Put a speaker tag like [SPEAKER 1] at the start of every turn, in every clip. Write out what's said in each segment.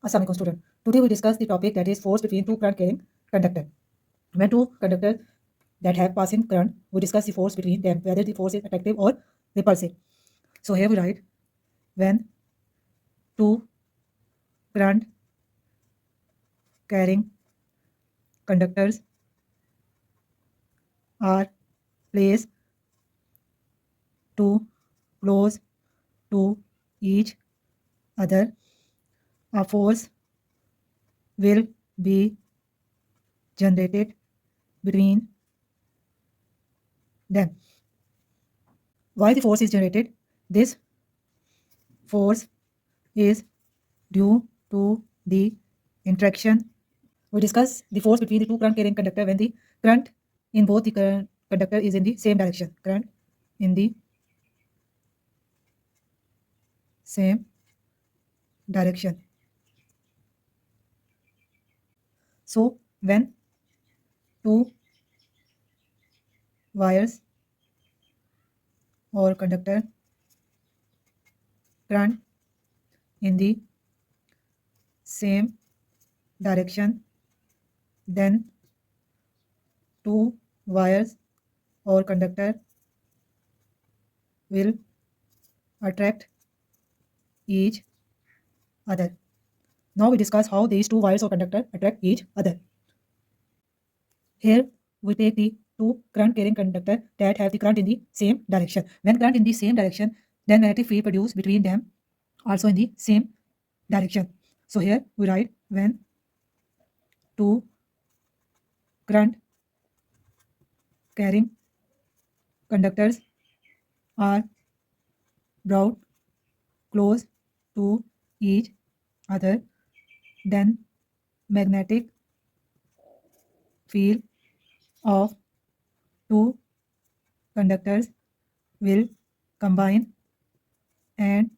[SPEAKER 1] Assalamualaikum student. Today we discuss the topic that is force between two current carrying conductor. When two conductors that have passing current, we discuss the force between them, whether the force is attractive or repulsive. So here we write when two current carrying conductors are placed too close to each other, a force will be generated between them. Why the force is generated? This force is due to the interaction. We discuss the force between the two current carrying conductor when the current in both the current conductor is in the same direction. Current in the same direction. So when two wires or conductor current in the same direction, then two wires or conductor will attract each other. Now we discuss how these two wires or conductor attract each other. Here we take the two current carrying conductor that have the current in the same direction. When current in the same direction, then magnetic field produced between them also in the same direction. So here we write when two current carrying conductors are brought close to each other, then magnetic field of two conductors will combine and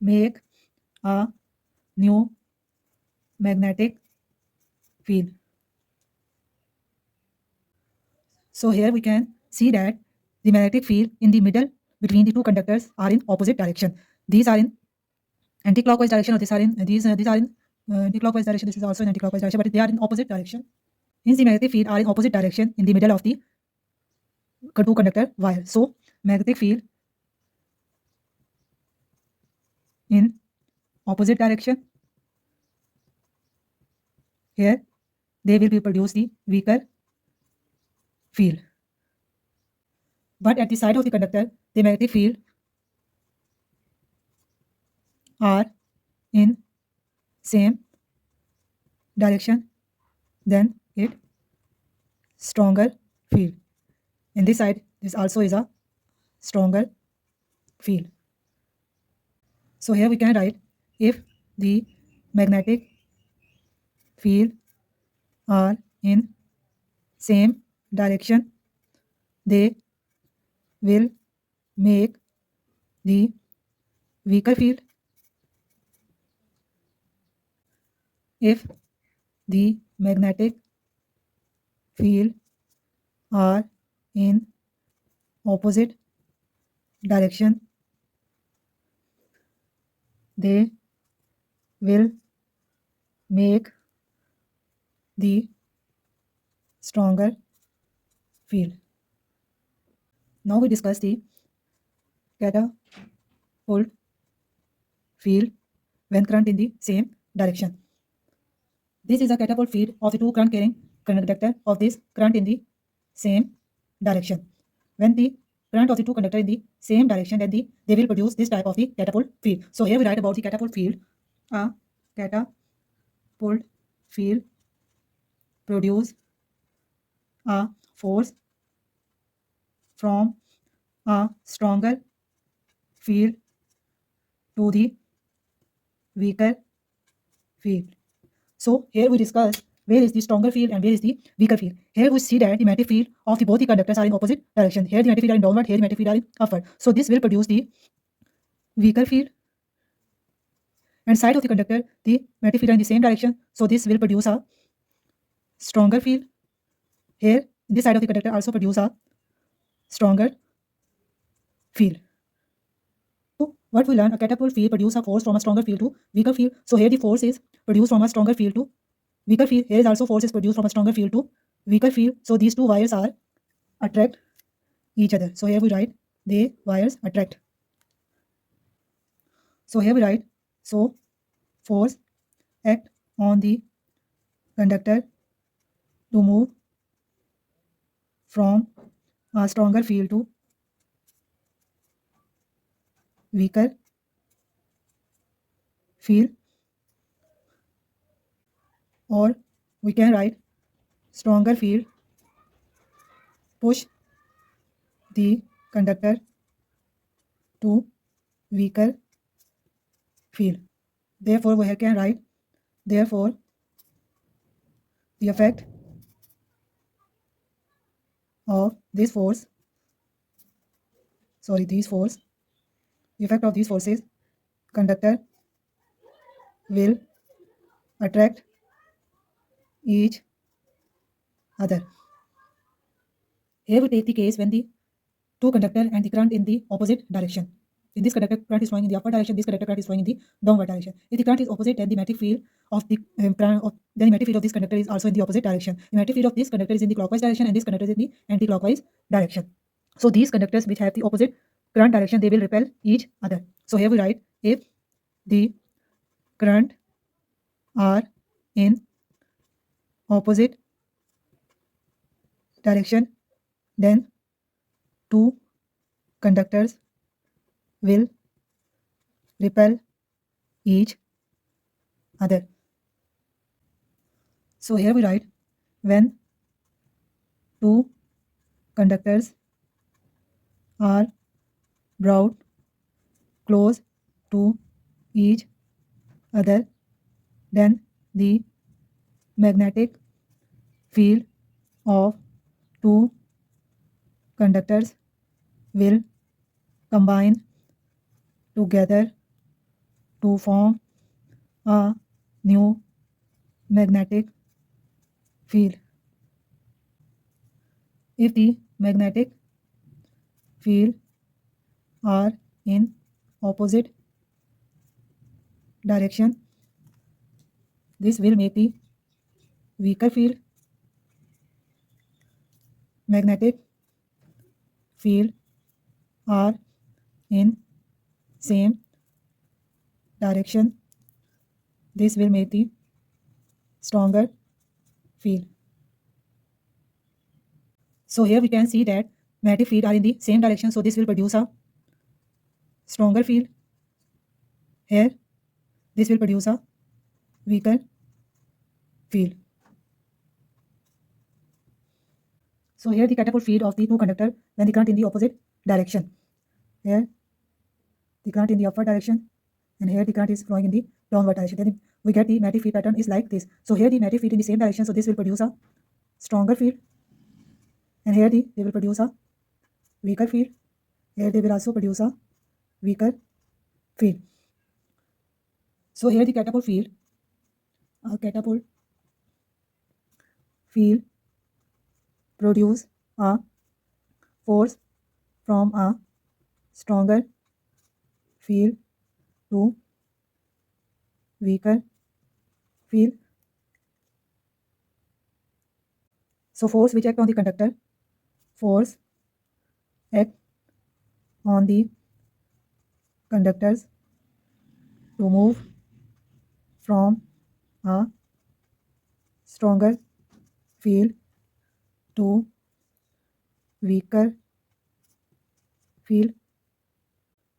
[SPEAKER 1] make a new magnetic field. So here we can see that the magnetic field in the middle between the two conductors are in opposite direction. These are in anti-clockwise direction, or these are in anti-clockwise direction. This is also in anti-clockwise direction, but they are in opposite direction. Hence, the magnetic field are in opposite direction in the middle of the two conductor wire. So magnetic field in opposite direction, here they will be produce the weaker field. But at the side of the conductor, the magnetic field are in same direction, then it stronger field. In this side, this also is a stronger field. So here we can write if the magnetic field are in same direction, they will make the weaker field. If the magnetic field are in opposite direction, they will make the stronger field. Now we discuss the catapult field when current in the same direction. This is a catapult field of the two current carrying conductor of this current in the same direction. When the current of the two conductor in the same direction, then they will produce this type of the catapult field. So here we write about the catapult field. A catapult field produce a force from a stronger field to the weaker field. So here we discuss where is the stronger field and where is the weaker field. Here we see that the magnetic field of the both the conductors are in opposite direction. Here the magnetic field are in downward, here the magnetic field are in upward. So this will produce the weaker field. And side of the conductor, the magnetic field are in the same direction. So this will produce a stronger field. Here, this side of the conductor also produce a stronger field. So What we learn, a catapult field produces a force from a stronger field to weaker field. So here the force is produced from a stronger field to weaker field. Here is also force is produced from a stronger field to weaker field. So these two wires are attract each other. So here we write the wires attract. So here we write, so force act on the conductor to move from a stronger field to weaker field, or we can write stronger field push the conductor to weaker field. Therefore, we can write, therefore, the effect of this force, the effect of these forces, conductor will attract each other. Here we take the case when the two conductor and the current in the opposite direction. In this conductor current is flowing in the upward direction, this conductor current is flowing in the downward direction. If the current is opposite, then the magnetic field of the this conductor is also in the opposite direction. The magnetic field of this conductor is in the clockwise direction and this conductor is in the anti-clockwise direction. So these conductors which have the opposite current direction, they will repel each other. So here we write, if the current are in opposite direction, then two conductors will repel each other. So here we write, when two conductors are brought close to each other, then the magnetic field of two conductors will combine together to form a new magnetic field. If the magnetic field are in opposite direction, this will make the weaker field. Magnetic field are in same direction, this will make the stronger field. So here we can see that magnetic field are in the same direction, so this will produce a stronger field. Here this will produce a weaker field. So here the catapult field of the two conductor when the current in the opposite direction. Here the current in the upward direction and here the current is flowing in the downward direction. Then we get the magnetic field pattern is like this. So here the magnetic field in the same direction, so this will produce a stronger field, and here they will produce a weaker field. Here they will also produce a weaker field. So here the catapult field produce a force from a stronger field to weaker field. So force which act on the conductor, force act on the conductors to move from a stronger field to weaker field.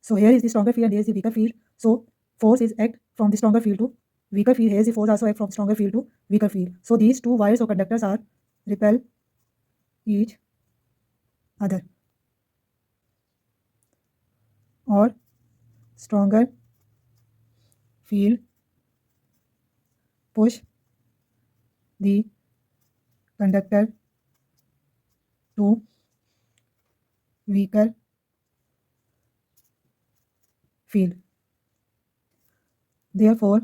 [SPEAKER 1] So here is the stronger field and here is the weaker field. So force is act from the stronger field to weaker field. Here is the force also act from stronger field to weaker field. So these two wires or conductors are repel each other, or stronger field push the conductor to weaker field. Therefore,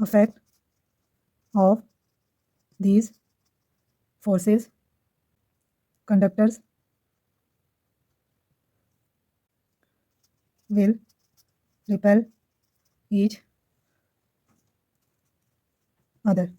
[SPEAKER 1] effect of these forces, conductors will repel each other.